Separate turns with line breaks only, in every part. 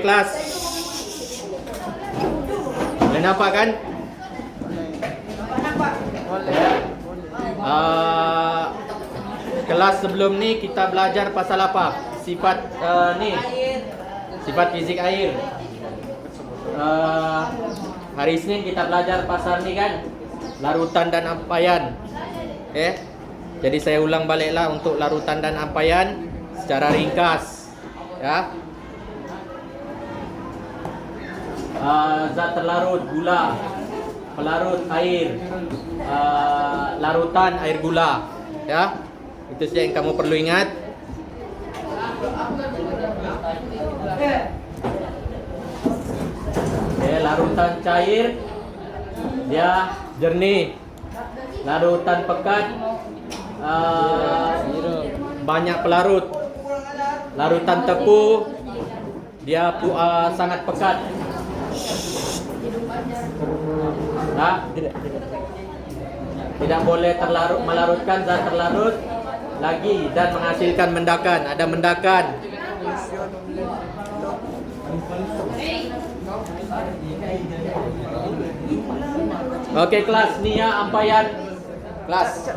Okey kelas. Boleh nampak kan? Kelas sebelum ni kita belajar pasal apa? Sifat ni. Sifat fizik air. Hari Isnin kita belajar pasal ni kan, larutan dan ampaian. Okey. Jadi saya ulang baliklah untuk larutan dan ampaian secara ringkas. Ya. Zat terlarut gula, pelarut air, larutan air gula. Ya. Itu saja yang kamu perlu ingat. Okay, larutan cair dia jernih. Larutan pekat banyak pelarut. Larutan tepu dia sangat pekat. Tidak boleh melarutkan zat terlarut lagi dan menghasilkan mendakan. Ada mendakan. Okey kelas, ni ya ampaian. Kelas.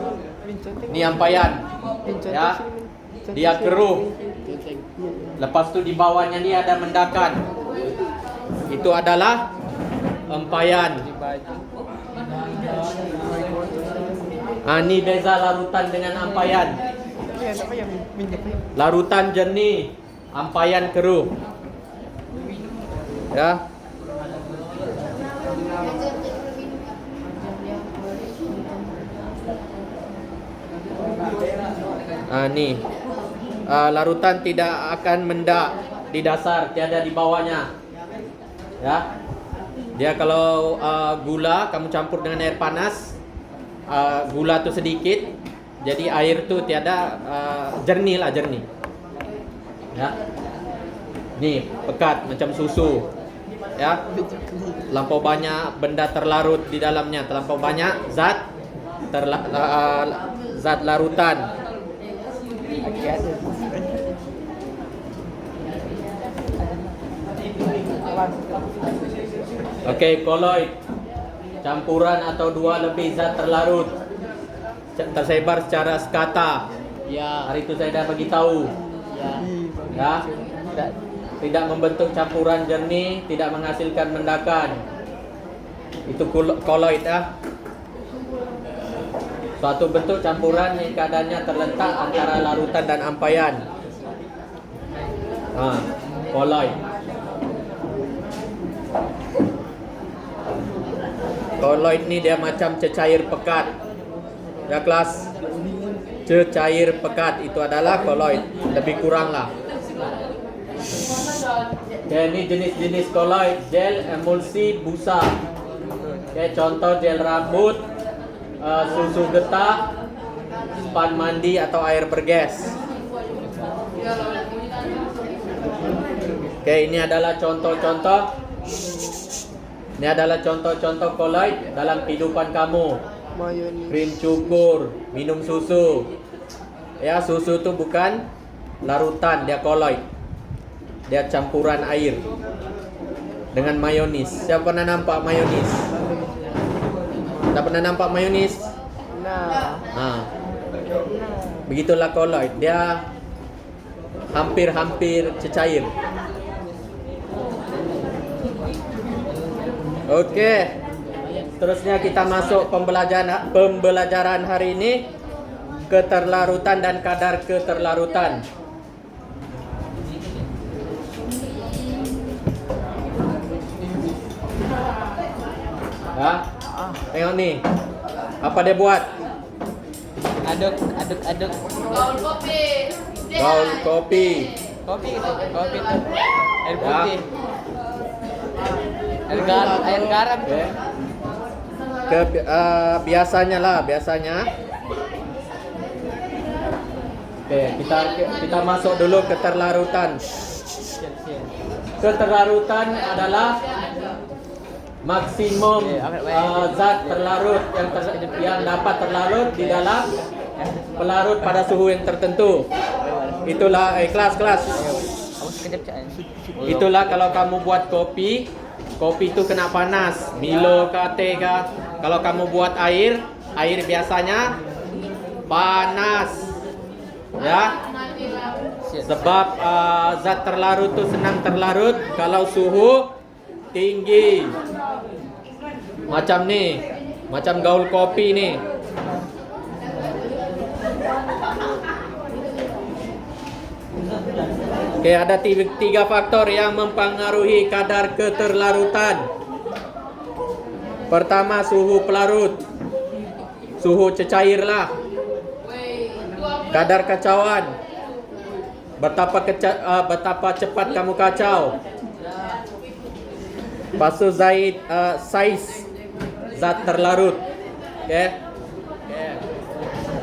Ni ampaian. Ya. Dia keruh. Lepas tu di bawahnya ni ada mendakan. Itu adalah ampaian. Ni beza larutan dengan ampaian. Larutan jernih, ampaian keruh. Ya. Ni larutan tidak akan mendak di dasar, tiada di bawahnya. Ya. Dia kalau gula kamu campur dengan air panas, gula tu sedikit, jadi air tu tiada jernih lah, jernih. Ya. Ni pekat macam susu. Ya. Terlampau banyak benda terlarut di dalamnya, terlampau banyak zat zat larutan. Okey, koloid, campuran atau dua lebih zat terlarut tersebar secara sekata. Ya, hari itu saya dah bagi tahu. Ya. Tidak membentuk campuran jernih, tidak menghasilkan mendakan. Itu koloid ya. Suatu bentuk campuran yang keadaannya terletak antara larutan dan ampaian. Koloid. Koloid ni dia macam cecair pekat. Ya kelas. Cecair pekat itu adalah koloid. Lebih kurang lah. Okay, ini jenis-jenis koloid. Gel, emulsi, busa. Okay, contoh gel rambut, susu getah, span mandi atau air berges. Okay, ini adalah contoh-contoh. Ini adalah contoh-contoh koloid dalam kehidupan kamu. Krim cukur, minum susu. Ya, susu itu bukan larutan, dia koloid. Dia campuran air dengan mayonis. Siapa pernah nampak mayonis? Tak pernah nampak mayonis? Begitulah koloid. Dia hampir-hampir cecair. Okey. Seterusnya kita masuk pembelajaran hari ini, keterlarutan dan kadar keterlarutan. Tengok ni. Apa dia buat?
Aduk.
Gaul kopi.
Gaul kopi.
Kopi tu. Air putih. Air garam.
Biasanya. Okey, kita masuk dulu keterlarutan. Keterlarutan adalah maksimum zat terlarut yang dapat terlarut di dalam pelarut pada suhu yang tertentu. Itulah kelas. Itulah kalau kamu buat kopi, kopi itu kena panas, Milo kah, teh kah. Kalau kamu buat air, air biasanya panas, ya. Sebab zat terlarut itu senang terlarut kalau suhu tinggi. Macam nih, macam gaul kopi nih. Oke, ada tiga faktor yang mempengaruhi kadar keterlarutan. Pertama, suhu pelarut, suhu cecair lah, kadar kacauan, betapa cepat kamu kacau. Pasu size zat terlarut. Oke.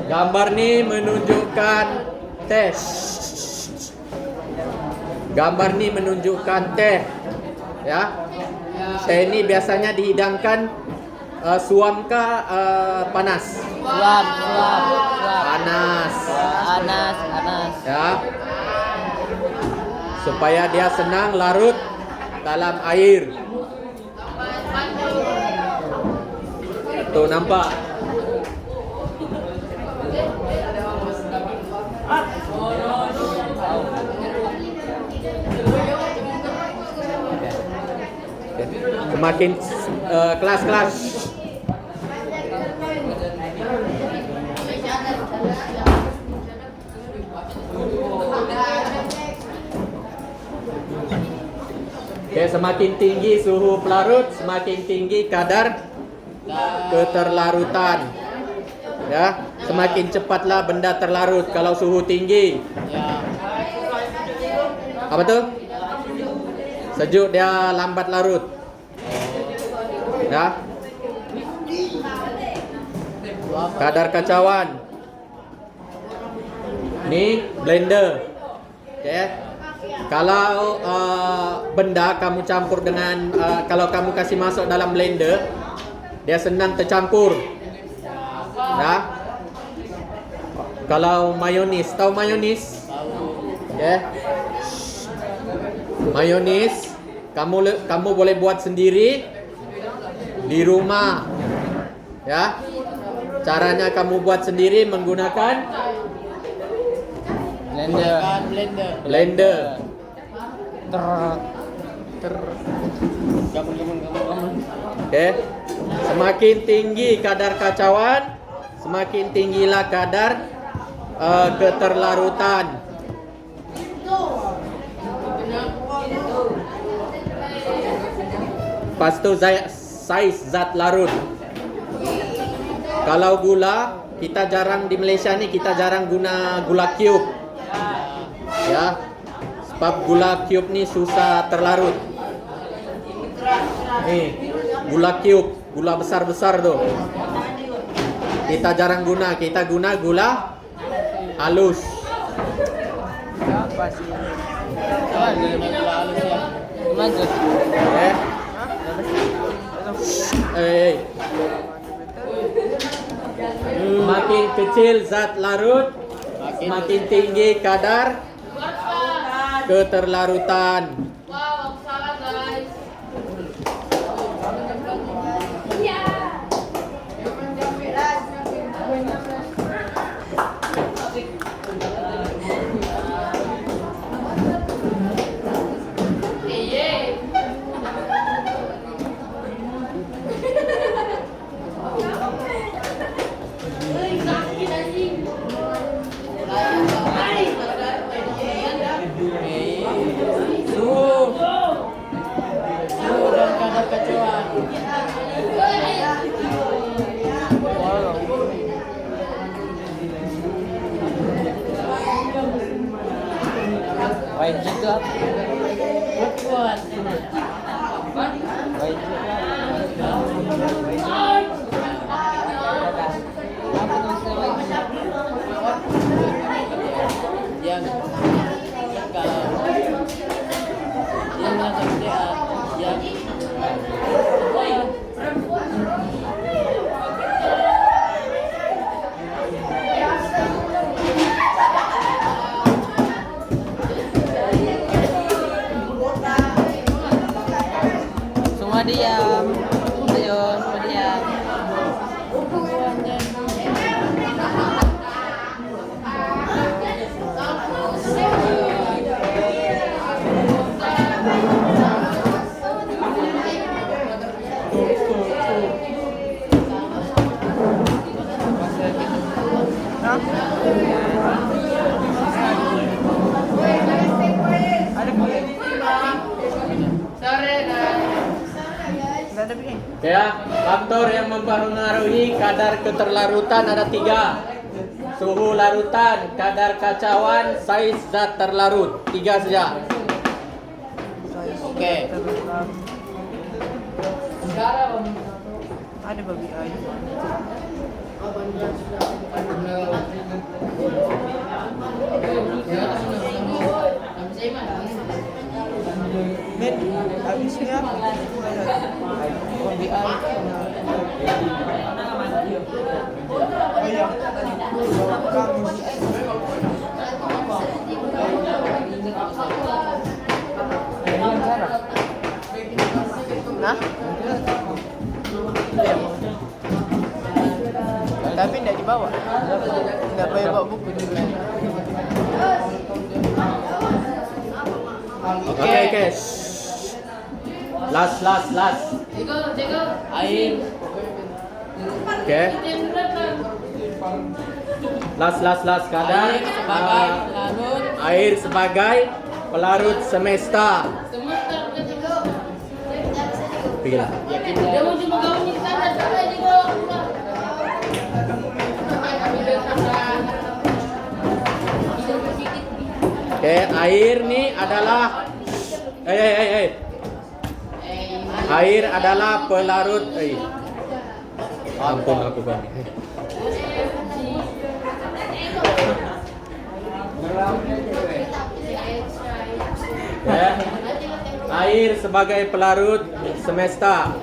Gambar ni menunjukkan teh. Gambar ni menunjukkan teh, ya. Teh ini biasanya dihidangkan suam kah panas?
Suam.
Panas.
Panas.
Ya. Supaya dia senang larut dalam air. Tuh nampak. Semakin kelas-kelas. Oke, semakin tinggi suhu pelarut, semakin tinggi kadar keterlarutan. Ya, semakin cepatlah benda terlarut kalau suhu tinggi. Apa tuh? Sejuk dia lambat larut. Ya. Kadar kacauan. Ini blender. Oke. Kalau benda kamu campur dengan kalau kamu kasih masuk dalam blender, dia senang tercampur. Ya. Kalau mayonis, tahu mayonis? Oke. Mayonis kamu boleh buat sendiri di rumah. Ya. Caranya kamu buat sendiri menggunakan blender. Oke. Semakin tinggi kadar kacauan, semakin tinggilah kadar keterlarutan. Lepas tu size zat larut. Kalau gula, kita jarang di Malaysia ni kita jarang guna gula cube. Ya. Sebab gula cube ni susah terlarut. Nih, gula cube, gula besar-besar tu. Kita jarang guna, kita guna gula halus.
Apa sih? Gula halus ya. Maju.
Makin kecil zat larut, makin tinggi kadar keterlarutan.
Wow, salah guys.
Suhu Ada bikin.
Sore guys.
Enggak ada bikin.
Ya, faktor yang mempengaruhi kadar keterlarutan ada 3. Suhu larutan, kadar kacauan, saiz zat terlarut. 3 saja. Oke.
Ada babi air. Men, habisnya babi air. Ayam. Kamu. Nah, tapi tidak dibawa. Tidak boleh bawa buku.
Oke. Last.
Jago.
Air.
Oke. Last kadar
larut.
air sebagai pelarut semesta. Pergilah.
Dia mau cuma gabung di sana, Jago.
Oke, air nih adalah air adalah pelarut. Ampun aku Bang. Ya. Air sebagai pelarut semesta.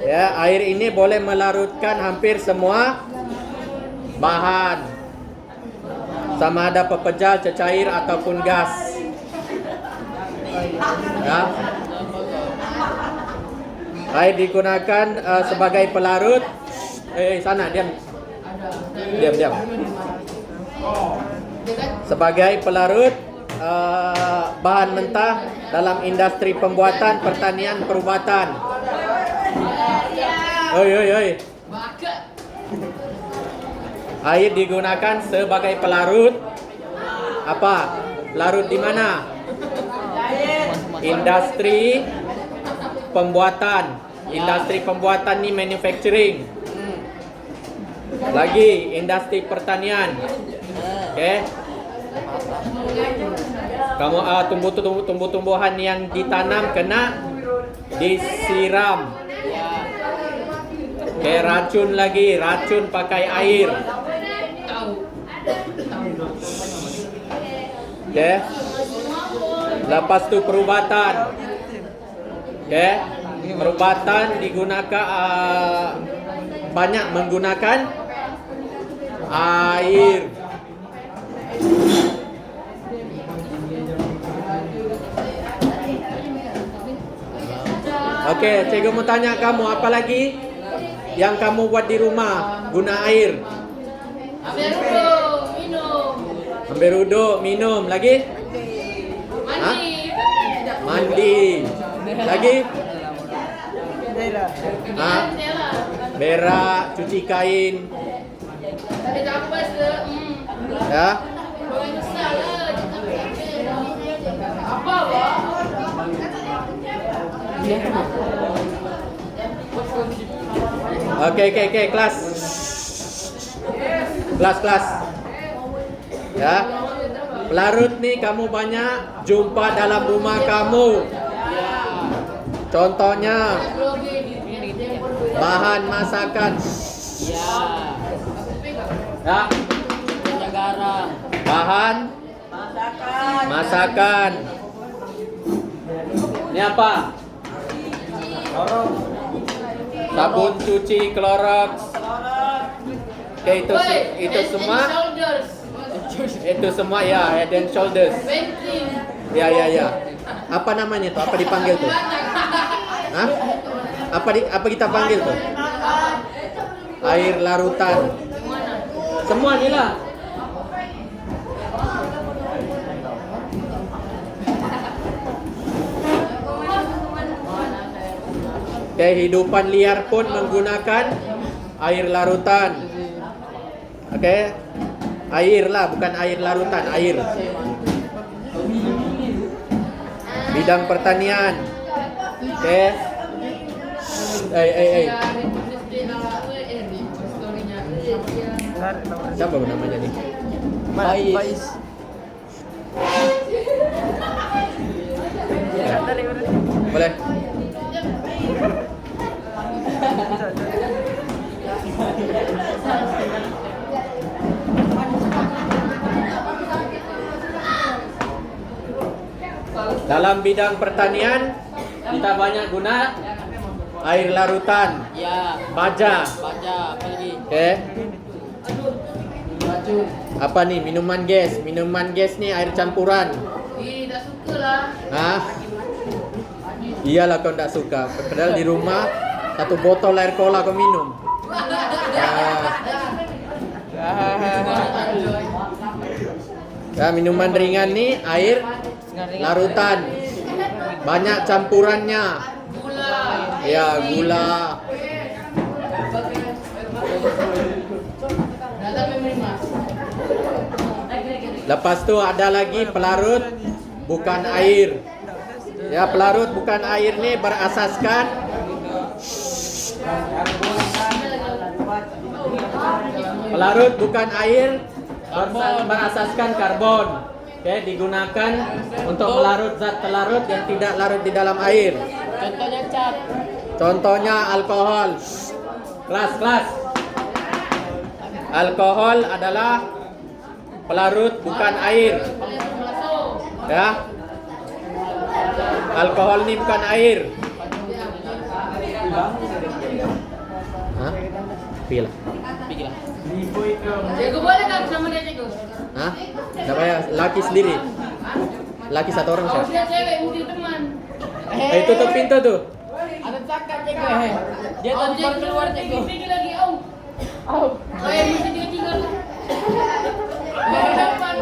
Ya, air ini boleh melarutkan hampir semua bahan. Sama ada pepejal, cecair ataupun gas. Ya. Air digunakan sebagai pelarut. Sana diam. Sebagai pelarut bahan mentah dalam industri pembuatan, pertanian, perubatan. Oi. Air digunakan sebagai pelarut. Apa? Larut di mana? Industri pembuatan. Industri pembuatan ni manufacturing. Lagi industri pertanian. Okey. Kamu tumbuh-tumbuhan yang ditanam kena disiram. Okey, racun lagi, racun pakai air. Okey. Lepas tu perubatan. Okey. Perubatan digunakan banyak menggunakan air. Okey, cikgu mau tanya kamu apa lagi yang kamu buat di rumah guna air? Ambil uduk, minum. Lagi? Mandi. Lagi? Berak, cuci kain. Ya. Okey, kelas. Kelas. Ya. Pelarut nih kamu banyak jumpa dalam rumah kamu. Contohnya bahan masakan. Ya. Bahan masakan. Ini apa? Sabun cuci Clorox. Oke, itu semua. Itu semua ya, head and shoulders. Ya. Apa namanya tuh? Apa dipanggil tuh? Hah? Apa kita panggil tuh? Air larutan. Semua ni lah. Kehidupan liar pun menggunakan air larutan. Oke. Air lah, bukan air larutan, air. Bidang pertanian. Oke. Siapa namanya nih?
Faiz.
Boleh. Dalam bidang pertanian kita banyak guna air larutan,
Ya,
baja.
baca apa lagi?
Oke. Apa nih? Minuman gas. Minuman gas nih air campuran.
Ih, tak suka lah.
Hah? Iyalah kau tak suka. Padahal di rumah satu botol air cola kau minum. Ya, minuman ringan nih air larutan. Banyak campurannya.
Gula.
Ya, gula.
Datang menerima.
Lepas tu ada lagi pelarut bukan air. Ya, pelarut bukan air nih berasaskan pelarut bukan air berasaskan karbon. Oke, digunakan untuk melarut zat pelarut yang tidak larut di dalam air.
Contohnya cat.
Contohnya alkohol. Kelas. Alkohol adalah pelarut bukan air. Ya. Alkohol ini bukan air. Hah? Pila.
Pikirlah.
Cikgu boleh tak sama dia cikgu?
Hah? Enggak payah, laki sendiri. Laki satu orang
Kalau
siapa?
dia cewek mesti teman.
Tutup pintu tuh.
Ada cakap cikgu. Dia
Oh,
tadi baru keluar cikgu.
Pergi lagi, au. Oh, yang mesti dia tinggal. Depan.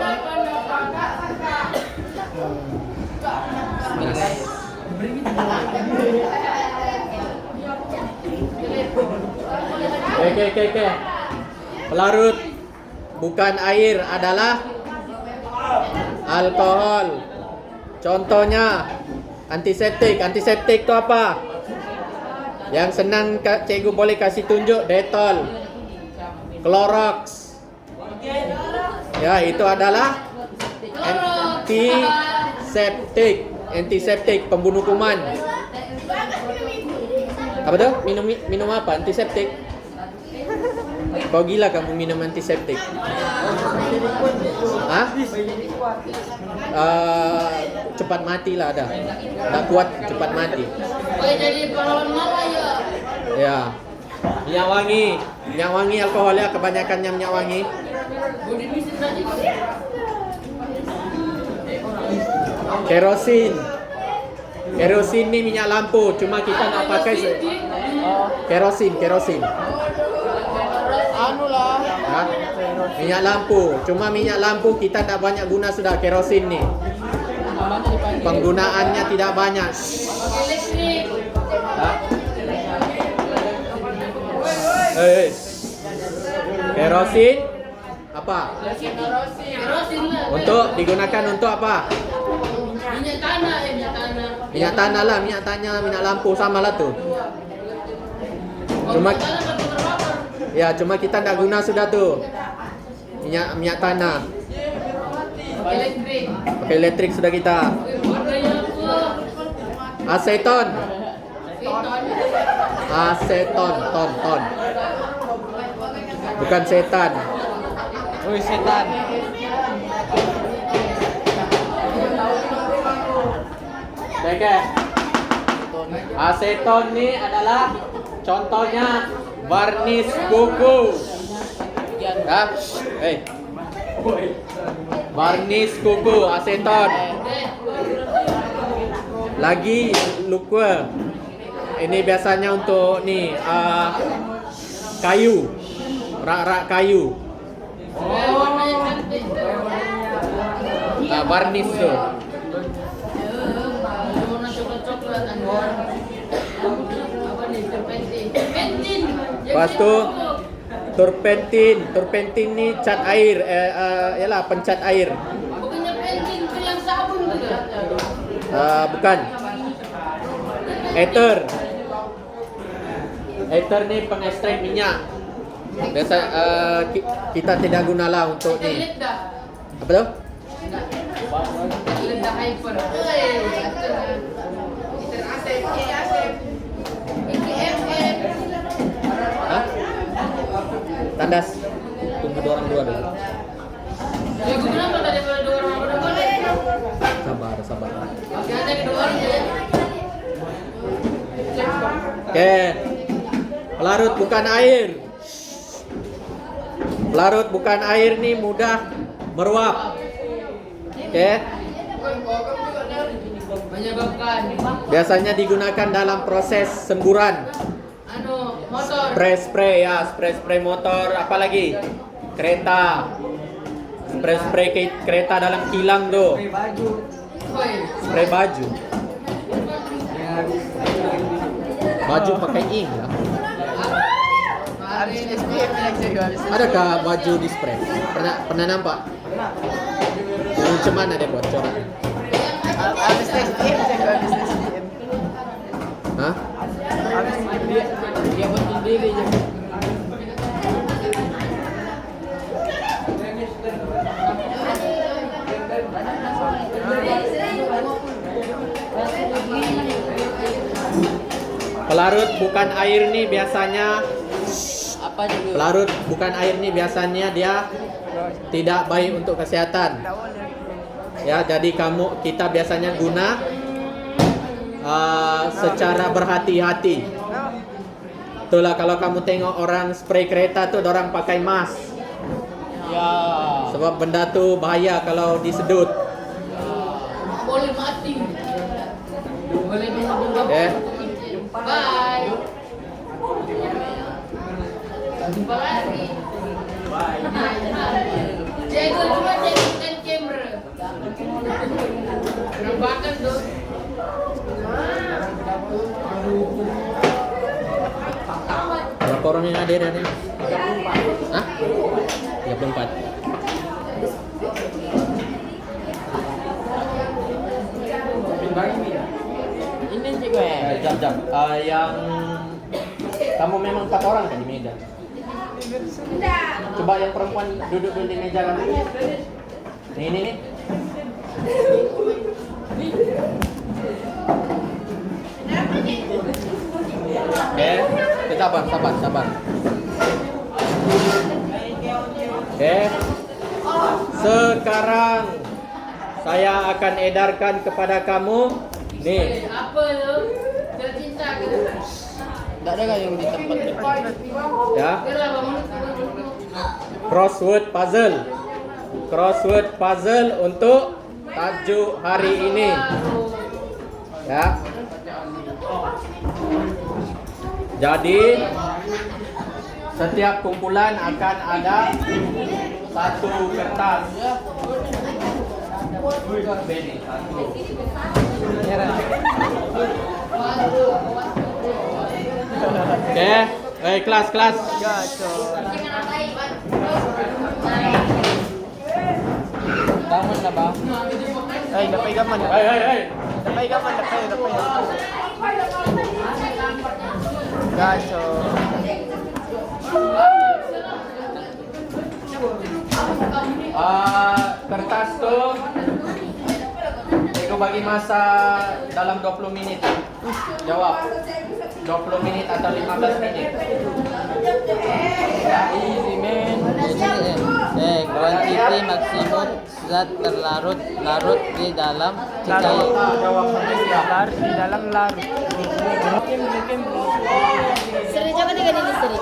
Oke. Pelarut bukan air adalah alkohol. Contohnya antiseptik. Antiseptik itu apa? Yang senang cikgu boleh kasih tunjuk Dettol, Clorox. Ya, itu adalah antiseptik pembunuh kuman. Apa tuh? Minum apa? Antiseptik. Kau gila kamu minum antiseptik? Hah? Cepat mati lah ada. Tak kuat cepat mati.
Boleh jadi pahlawan malah ya.
Ya. Minyak wangi alkoholnya kebanyakannya minyak wangi.
Budi bisnis tadi.
Kerosin ini minyak lampu, cuma kita nak pakai kerosin.
Anu lah.
Hah? Minyak lampu, cuma minyak lampu kita tak banyak guna sudah kerosin nih. Penggunaannya tidak banyak.
Pakai listrik.
Hah? Hei. Kerosin apa?
Kerosin lah.
Untuk digunakan untuk apa?
Minyak tanah.
Minyak tanah lah, minyak lampu sama lah tuh. Cuma cuma kita tak guna sudah tuh. Minyak tanah.
Pakai listrik.
Pakai elektrik sudah kita.
Harganya apa?
Aseton. Ton. Bukan setan.
Woi setan.
Oke. Aseton ini adalah contohnya varnis kuku. Ya. Varnis kuku aseton. Lagi luka. Ini biasanya untuk nih kayu. Rak-rak kayu.
Warnanya cantik.
Varnis tuh.
Warna coklat-coklat. Apa nih? Pentin.
Lepas tu Turpentin ni cat air, yalah pencat air.
Bukannya penting itu yang sabun tu ke?
Bukan. Ether. Ether ni pengekstrak minyak. Biasa kita tidak gunalah untuk ni.
Lihat dah.
Apa tu?
Lihat dah hyper.
Hah? Tandas. Tunggu dua orang dulu.
Ya gue bilang kalau daripada dua orang boleh.
Sabar.
Jangan ada kedua orang ya.
Oke. Pelarut bukan air. Pelarut bukan air ni mudah meruap. Oke.
Menyebabkan
Biasanya digunakan dalam proses semburan.
motor.
Spray motor, apalagi kereta. Spray kereta dalam kilang tu.
Woi.
Spray baju. Baju pakai ink lah.
Habis SPM bilang saya habis SPM.
Adakah baju di spray? Pernah nampak? Macam mana dia buat corak?
Habis SPM saya habis SPM.
Hah?
Habis dia buat sendiri je.
Pelarut bukan air ni biasanya
Apa dulu?
Pelarut bukan air ni biasanya dia tidak baik untuk kesehatan. Ya, jadi kita biasanya guna secara berhati-hati. Itulah kalau kamu tengok orang spray kereta tu, orang pakai mask.
Ya.
Sebab benda tu bahaya kalau disedut.
Boleh mati. Boleh dibunuh.
Okay.
Bye. Jumpa lagi. Jago cuma jadikan kamera. Nampakkan tu.
Berapa orang yang hadir hari ini? Hah? 34.
Ini juga ya.
Jam. Yang kamu memang 4 orang kan di meja? Coba yang perempuan duduk di meja kamu. Nih. Oke, kita sabar. Oke. Sekarang saya akan edarkan kepada kamu. Nih,
Apa tu? Tercinta ke?
Tak ada kan yang di tempat depan.
ya.
Gerak bangun.
Crossword puzzle untuk tajuk hari ini. Ya. Jadi setiap kumpulan akan ada satu kertas. Oke, kelas.
Bangun na ba? Ay, napay gaman.
Hei.
Napay. Gaso.
Kertas tuh Ego bagi masa dalam 20 menit. Jawab. 20 menit atau 15 menit.
Easy man. Quantity maksimum zat larut di dalam cair.
Jawab
Larut di dalam larut.
Seri jangan dengan ini seri.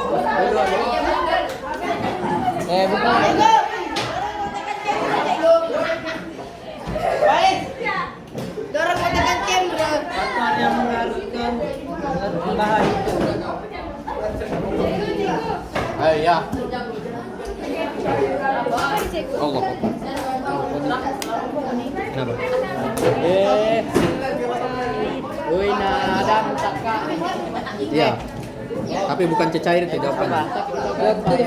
Bukan.
Dorang katakan kamera.
Faktor yang melarutkan bahan itu.
Ya. Allah. Kenapa?
Uy na Adam taka.
Ya. Tapi bukan cecair itu jawabannya.
Jawabannya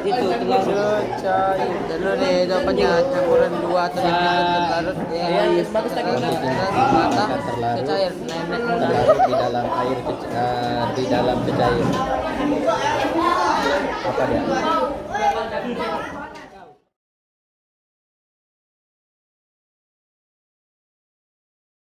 itu telur nih jawabannya campuran dua atau lebih terlarut cecair nenek muda.
Terlarut di dalam air di dalam cecair. Apa dia?